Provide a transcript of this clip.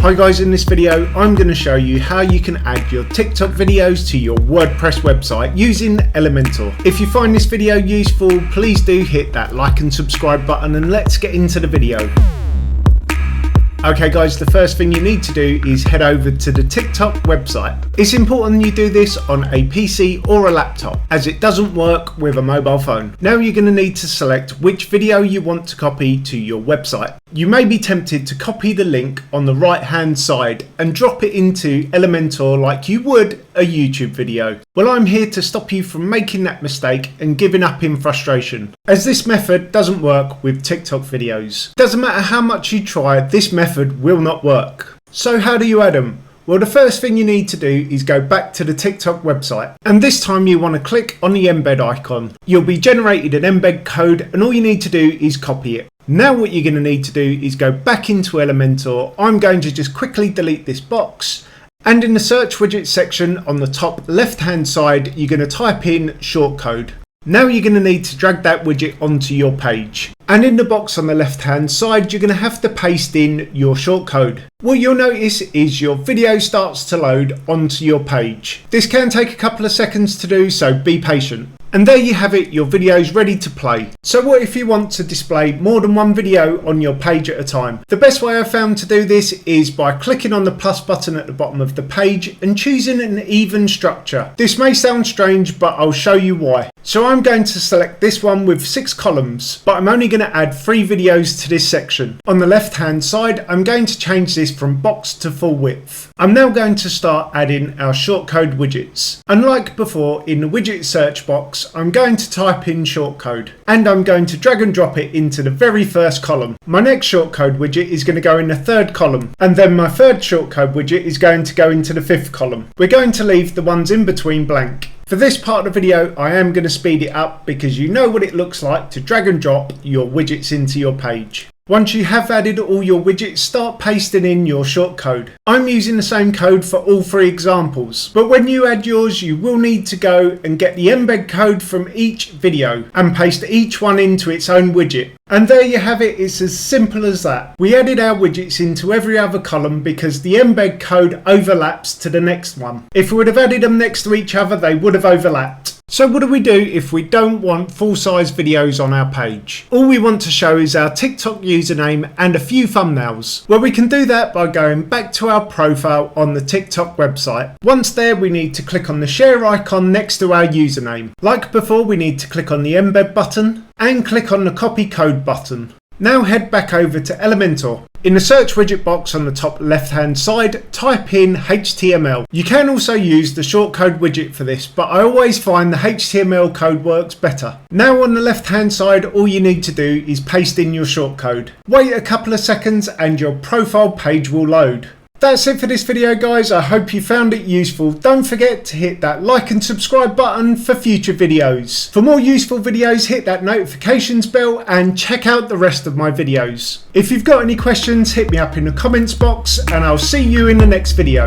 Hi guys, in this video I'm going to show you how you can add your TikTok videos to your WordPress website using Elementor. If you find this video useful, please do hit that like and subscribe button and let's get into the video. Okay guys, the first thing you need to do is head over to the TikTok website. It's important you do this on a PC or a laptop as it doesn't work with a mobile phone. Now you're going to need to select which video you want to copy to your website. You may be tempted to copy the link on the right hand side and drop it into Elementor like you would a YouTube video. Well, I'm here to stop you from making that mistake and giving up in frustration, as this method doesn't work with TikTok videos. Doesn't matter how much you try, this method will not work. So how do you add them? Well, the first thing you need to do is go back to the TikTok website, and this time you want to click on the embed icon. You'll be generated an embed code and all you need to do is copy it. Now what you're going to need to do is go back into Elementor. I'm going to just quickly delete this box, and in the search widget section on the top left hand side you're going to type in shortcode. Now you're going to need to drag that widget onto your page, and in the box on the left hand side you're going to have to paste in your shortcode. What you'll notice is your video starts to load onto your page. This can take a couple of seconds to do, so be patient. And there you have it, your video is ready to play. So what if you want to display more than one video on your page at a time? The best way I've found to do this is by clicking on the plus button at the bottom of the page and choosing an even structure. This may sound strange, but I'll show you why. So I'm going to select this one with 6 columns, but I'm only going to add 3 videos to this section. On the left hand side, I'm going to change this from box to full width. I'm now going to start adding our shortcode widgets. Unlike before, in the widget search box, I'm going to type in shortcode, and I'm going to drag and drop it into the very first column. My next shortcode widget is going to go in the 3rd column, and then my 3rd shortcode widget is going to go into the 5th column. We're going to leave the ones in between blank. For this part of the video, I am going to speed it up because you know what it looks like to drag and drop your widgets into your page. Once you have added all your widgets, start pasting in your shortcode. I'm using the same code for all 3 examples, but when you add yours, you will need to go and get the embed code from each video and paste each one into its own widget. And there you have it, it's as simple as that. We added our widgets into every other column because the embed code overlaps to the next one. If we would have added them next to each other, they would have overlapped. So what do we do if we don't want full-size videos on our page? All we want to show is our TikTok username and a few thumbnails. Well, we can do that by going back to our profile on the TikTok website. Once there, we need to click on the share icon next to our username. Like before, we need to click on the embed button and click on the copy code button. Now head back over to Elementor. In the search widget box on the top left hand side, type in HTML. You can also use the shortcode widget for this, but I always find the HTML code works better. Now on the left hand side, all you need to do is paste in your shortcode. Wait a couple of seconds and your profile page will load. That's it for this video guys, I hope you found it useful. Don't forget to hit that like and subscribe button for future videos. For more useful videos, hit that notifications bell and check out the rest of my videos. If you've got any questions, hit me up in the comments box and I'll see you in the next video.